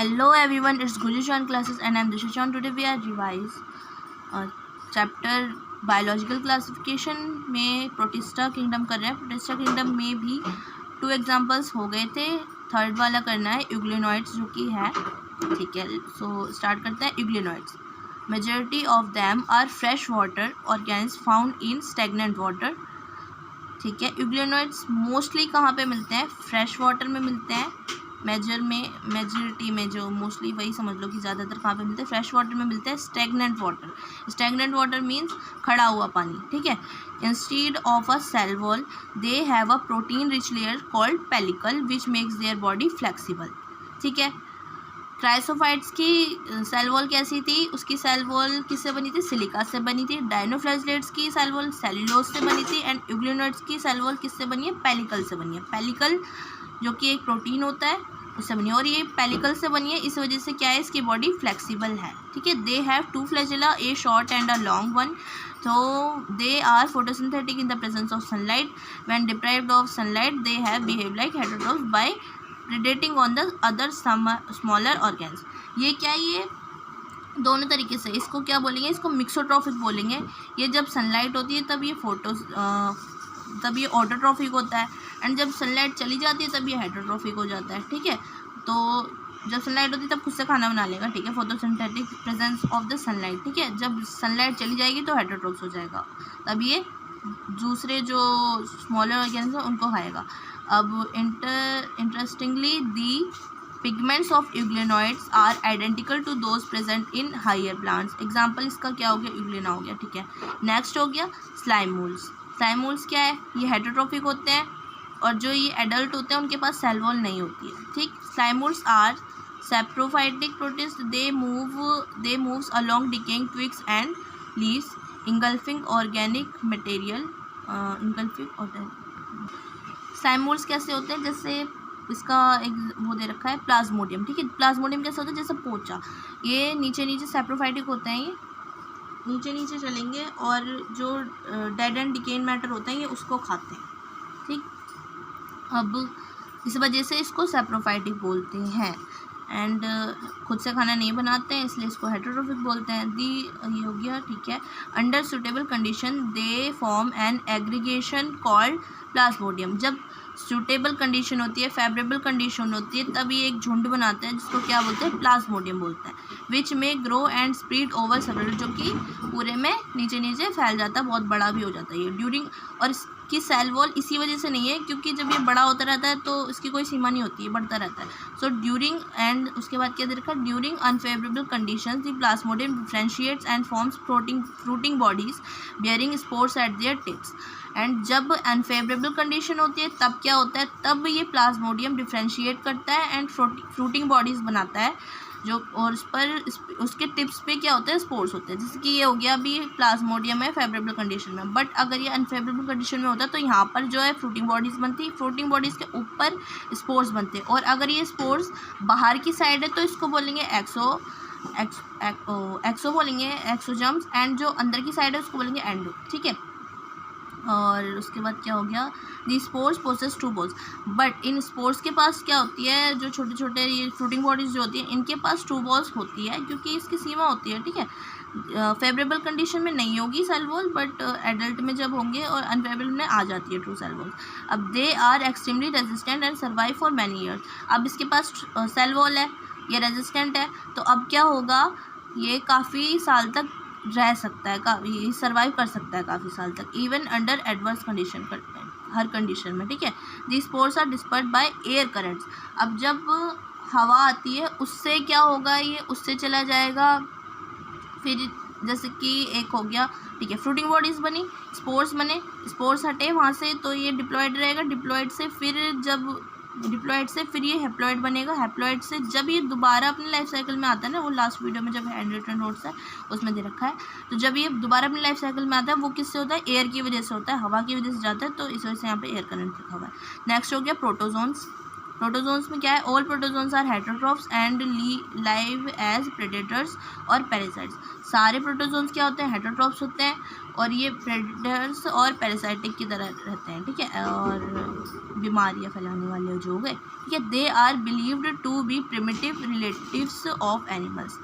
Hello everyone, it's Gujushan classes and I'm Dishishan. Today we are revise chapter biological classification में protista kingdom कर रहे हैं. Protista kingdom में भी 2 examples हो गए थे. थर्ड वाला करना है यूग्लिनॉइड्स जो कि है. ठीक है, सो स्टार्ट करते हैं. Euglenoids majority of them are fresh water organism found in stagnant water. ठीक है, यूग्लिनॉइड्स मोस्टली कहाँ पे मिलते हैं? फ्रेश वाटर में मिलते हैं. मेजॉरिटी में जो मोस्टली वही समझ लो कि ज़्यादातर कहाँ पे मिलते हैं? फ्रेश वाटर में मिलते हैं. स्टेगनेंट वाटर मीन्स खड़ा हुआ पानी. ठीक है. Instead of a cell wall they have a protein rich layer called pellicle which makes their body flexible. ठीक है. क्राइसोफाइट्स की सेल वॉल कैसी थी? उसकी सेल वॉल किससे बनी थी? सिलिका से बनी थी. डायनोफ्लैजेलेट्स की सेल वॉल सेल्यूलोज से बनी थी. एंड यूग्लिनॉइड्स की सेल वॉल किससे बनी है? पेलिकल से बनी है. पेलिकल जो कि एक प्रोटीन होता है उससे बनी है, और ये पेलिकल से बनी है. इस वजह से क्या है? इसकी बॉडी फ्लेक्सिबल है. ठीक है. They have 2 flagella, A short and a long one. So they are photosynthetic in the presence of sunlight. When deprived of sunlight, they have behaved like heterotrophs by predating on the other smaller organs. ये क्या है? ये दोनों तरीके से इसको क्या बोलेंगे? इसको मिक्सोट्रॉफिक बोलेंगे. ये जब सनलाइट होती है तब ये ऑटोट्रॉफिक होता है, एंड जब सनलाइट चली जाती है तब ये हेटरोट्रॉफिक हो जाता है. ठीक है. तो जब सनलाइट होती है तब खुद से खाना बना लेगा. ठीक है. Photosynthetic presence of the sunlight. ठीक है. जब सनलाइट चली जाएगी तो हेटरोट्रॉफ्स हो जाएगा, तब ये दूसरे जो स्मॉलर ऑर्गेन्स हैं उनको खाएगा. अब interestingly the pigments of euglenoids are identical to those present in higher plants. Example इसका क्या हो गया? यूग्लिना हो गया. ठीक है. नेक्स्ट हो गया स्लाइम मोल्ड्स. स्लाइम मोल्ड्स क्या है? ये हेटरोट्रॉफिक होते हैं, और जो ये एडल्ट होते हैं उनके पास सेल वॉल नहीं होती है. ठीक. Slime moulds are saprophytic protist. They moves along decaying twigs and leaves engulfing organic material. Slime moulds कैसे होते हैं? जैसे इसका एक वो दे रखा है प्लाज्मोडियम. ठीक है. प्लाज्मोडियम कैसे होता है? जैसे पोचा. ये नीचे सैप्रोफाइटिक होते हैं. ये नीचे चलेंगे और जो डेड एंड डिकेइंग मैटर होता है ये उसको खाते हैं. ठीक. अब इस वजह से इसको सैप्रोफाइटिक बोलते हैं. एंड खुद से खाना नहीं बनाते हैं, इसलिए इसको हेटरोट्रॉफिक बोलते हैं. ये हो गया. ठीक है. Under suitable condition they form an aggregation called plasmodium. जब सूटेबल कंडीशन होती है, फेवरेबल कंडीशन होती है, तब ये एक झुंड बनाते हैं जिसको क्या बोलते हैं? प्लाज्मोडियम बोलते हैं. विच में grow and spread over several, जो कि पूरे में नीचे फैल जाता है, बहुत बड़ा भी हो जाता है ये ड्यूरिंग. और इसकी सेल वॉल इसी वजह से नहीं है क्योंकि जब ये बड़ा होता रहता है तो इसकी कोई सीमा नहीं होती है, बढ़ता रहता है. सो ड्यूरिंग एंड उसके बाद क्या दे रखा है? During unfavourable condition the Plasmodium differentiates and forms fruiting bodies bearing spores eight there tips. And जब अनफेवरेबल कंडीशन होती है तब क्या होता है? तब ये प्लाज्मोडियम डिफरेंशिएट करता है एंड फ्रूटिंग बॉडीज़ बनाता है, जो और उस पर उसके टिप्स पे क्या होता है? स्पोर्स होते हैं. जैसे कि ये हो गया अभी प्लाज्मोडियम है फेवरेबल कंडीशन में, बट अगर ये अनफेवरेबल कंडीशन में होता है तो यहाँ पर जो है फ्रूटिंग बॉडीज़ बनती है. फ्रूटिंग बॉडीज़ के ऊपर स्पोर्स बनते हैं, और अगर ये स्पोर्स बाहर की साइड है तो इसको बोलेंगे एक्सो बोलेंगे, एक्सोजम्स. एंड जो अंदर की साइड है उसको बोलेंगे एंडो. ठीक है. और उसके बाद क्या हो गया? The spores possess 2 balls. But इन स्पोर्स के पास क्या होती है? जो छोटे ये फ्रूटिंग बॉडीज जो होती है इनके पास 2 बॉल्स होती है, क्योंकि इसकी सीमा होती है. ठीक है. फेवरेबल कंडीशन में नहीं होगी सेल वॉल, बट एडल्ट में जब होंगे और अनफेवरेबल में आ जाती है ट्रू सेल वॉल. अब they are extremely resistant and survive for many years. अब इसके पास सेल वॉल है, ये रेजिस्टेंट है, तो अब क्या होगा? ये काफ़ी साल तक रह सकता है, ये सर्वाइव कर सकता है काफ़ी साल तक, इवन अंडर एडवर्स कंडीशन, हर कंडीशन में. ठीक है. The spores are dispersed by air currents. अब जब हवा आती है उससे क्या होगा? ये उससे चला जाएगा. फिर जैसे कि एक हो गया. ठीक है. फ्रूटिंग बॉडीज़ बनी, स्पोर्स बने, स्पोर्स हटे वहाँ से तो ये डिप्लॉयड रहेगा. डिप्लॉयड से फिर ये हैप्लॉयड बनेगा. हैप्लॉयड से जब ये दोबारा अपने लाइफ साइकिल में आता है ना, वो लास्ट वीडियो में जब हैंड रिटन नोट्स है उसमें दे रखा है, तो जब ये दोबारा अपने लाइफ साइकिल में आता है वो किससे होता है? एयर की वजह से होता है, हवा की वजह से जाता है, तो इस वजह से यहाँ पे एयर करंट लिखा हुआ है. नेक्स्ट हो गया प्रोटोजोन्स. प्रोटोजोन्स में क्या है, all protozoans are heterotrophs and live as predators और पैरासाइट्स। सारे प्रोटोजोन्स क्या होते हैं, हेटेरोट्रॉफ्स होते हैं और ये प्रेडेटर्स और पैरासाइटिक की तरह रहते हैं, ठीक है, और बीमारियां फैलाने वाले जो हो गए, ठीक है। They are believed to be primitive relatives of animals,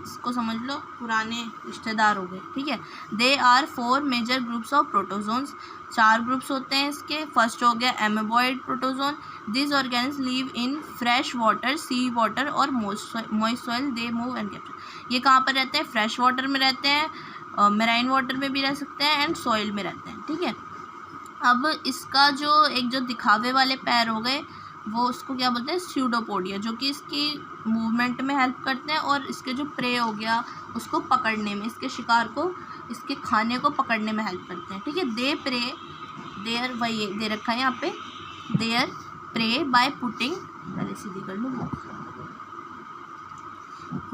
इसको समझ लो पुराने रिश्तेदार हो गए, ठीक है। They are 4 major groups of protozoans, 4 groups होते हैं इसके। फर्स्ट हो गया amoeboid protozoan, this organism live in fresh water, sea water और moist soil, they move and capture. ये कहाँ पर रहते हैं, फ्रेश वाटर में रहते हैं, मेराइन वाटर में भी रह सकते हैं एंड सॉइल में रहते हैं, ठीक है। अब इसका जो दिखावे वाले पैर हो गए वो उसको क्या बोलते हैं, स्यूडोपोडिया, जो कि इसकी मूवमेंट में हेल्प करते हैं और इसके जो प्रे हो गया उसको पकड़ने में, इसके शिकार को, इसके खाने को पकड़ने में हेल्प करते हैं, ठीक है। दे प्रे, देयर, वही दे रखा है यहाँ पे, देयर प्रे बाय पुटिंग, पहले सीधी कर लो,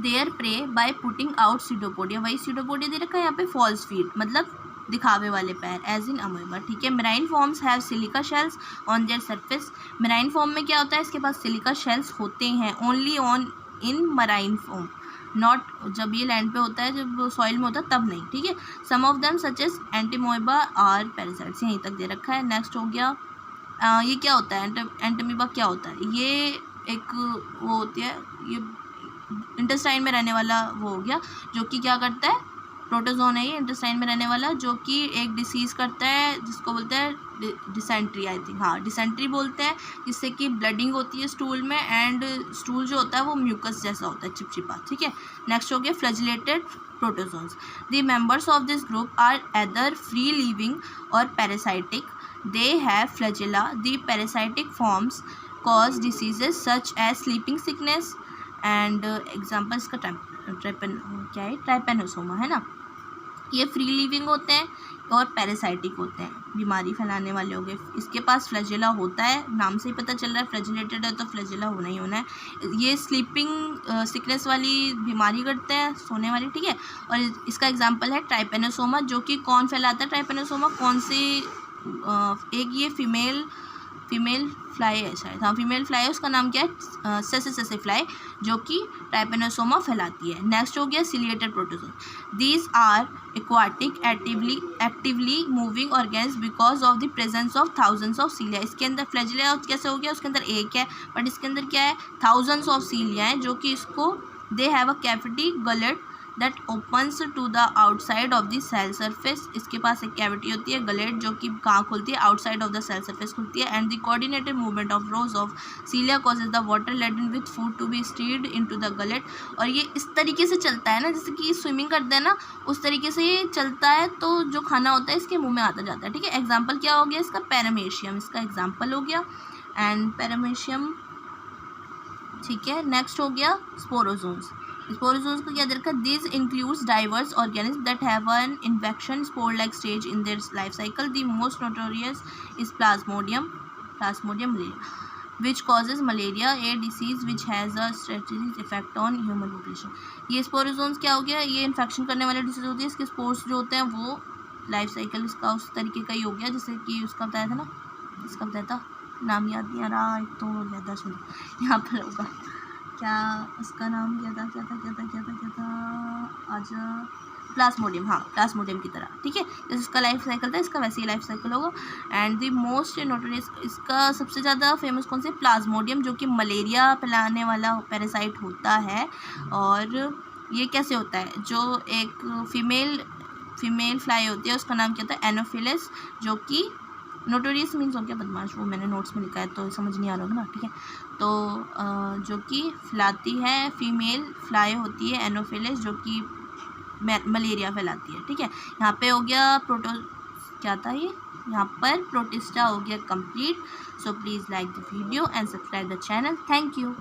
their prey by putting out pseudopodia, वही स्यूडोपोडिया दे रखा है यहाँ पे, फॉल्स फीट मतलब दिखावे वाले पैर, एज इन अमोeba, ठीक है। Marine forms have silica shells on their surface, marine form में क्या होता है, इसके पास सिलिका शेल्स होते हैं, only on in marine form, not जब ये लैंड पे होता है, जब सॉइल में होता है तब नहीं, ठीक है। Some of them such as entamoeba are parasites, यहीं तक दे रखा है। नेक्स्ट हो गया, ये क्या होता है, एंटीमोइबा क्या होता है, ये एक वो होती है, ये इंटेस्टाइन में रहने वाला वो हो गया, जो कि क्या करता है, प्रोटोजोन है ये, इंटेस्टाइन में रहने वाला, जो कि एक डिसीज़ करता है जिसको बोलते हैं डिसेंट्री, आई थिंक, हाँ डिसेंट्री बोलते हैं, जिससे कि ब्लडिंग होती है स्टूल में, एंड स्टूल जो होता है वो म्यूकस जैसा होता है, चिपचिपा, ठीक है। नेक्स्ट हो गया flagellated protozoans, the members of this group are either free living और parasitic, they have flagella, the parasitic forms cause diseases such as sleeping sickness and example इसका क्या है, ट्राइपेनोसोमा है ना। ये फ्री लिविंग होते हैं और पैरासाइटिक होते हैं, बीमारी फैलाने वाले हो गए। इसके पास फ्लैजिला होता है, नाम से ही पता चल रहा है फ्लैजिलेटेड है तो फ्लैजिला होना ही होना है। ये स्लीपिंग सिकनेस वाली बीमारी करते हैं, सोने वाली, ठीक है। और इसका एग्जांपल है ट्राइपेनोसोमा, जो कि कौन फैलाता है ट्राइपेनोसोमा, कौन सी एक ये फीमेल फ्लाई है शायद, हाँ फीमेल फ्लाई है, उसका नाम क्या है, सेसे फ्लाई, जो कि ट्राइपेनोसोमा फैलाती है। नेक्स्ट हो गया ciliated protozoan, these are aquatic actively moving organs because of the presence of thousands of cilia. इसके अंदर फ्लैजिला कैसे हो गया, उसके अंदर एक है, बट इसके अंदर क्या है, थाउजेंड्स ऑफ सीलिया हैं, जो कि इसको they have a cavity gullet that opens to the outside of the cell surface. इसके पास एक कैविटी होती है गलेट, जो कि कहाँ खुलती है, outside of the cell surface खुलती है। And the coordinated movement of rows of cilia causes the water laden with food to be steered into the gullet. और ये इस तरीके से चलता है ना, जैसे कि स्विमिंग करते हैं ना, उस तरीके से ये चलता है, तो जो खाना होता है इसके मुंह में आता जाता है, ठीक है। एग्जाम्पल क्या हो गया इसका, पैरामेशियम इसका एग्जाम्पल हो गया, एंड पैरामेशियम, ठीक है। नेक्स्ट हो गया स्पोरोजोन्स, स्पोरोजोन्स को क्या दे रखा है, this includes diverse organism that have an infection spore like stage in their life cycle. The most notorious is Plasmodium malaria which causes malaria, A disease which has a strategic effect on human population. ये sporozoans क्या हो गया, ये infection करने वाले disease होती है, इसके स्पोर्स जो होते हैं वो लाइफ साइकिल इसका उस तरीके का ही हो गया, जैसे कि उसका बताया था ना, इसका बताया था, नाम याद नहीं आ रहा, एक तो ज़्यादा सुन यहाँ पर होगा, क्या उसका नाम क्या था आज, प्लाज्मोडियम, हाँ प्लाज्मोडियम की तरह, ठीक है। जैसे इसका लाइफ साइकिल था, इसका वैसे ही लाइफ साइकिल होगा। एंड द मोस्ट नोटोरियस, इसका सबसे ज़्यादा फेमस कौन से, प्लाज्मोडियम, जो कि मलेरिया फैलाने वाला पैरासाइट होता है। और ये कैसे होता है, जो एक फीमेल फ्लाई होती है उसका नाम क्या था, एनोफिलिस, जो कि नोटोरियस मीन्स हो गया बदमाश, वो मैंने नोट्स में लिखा है तो समझ नहीं आ रहा होगा ना, ठीक है। तो जो कि फैलाती है, फीमेल फ्लाई होती है एनोफिलिस, जो कि मलेरिया फैलाती है, ठीक है। यहाँ पे हो गया क्या था ये, यहाँ पर प्रोटिस्टा हो गया complete. So please like the video and subscribe the channel, thank you.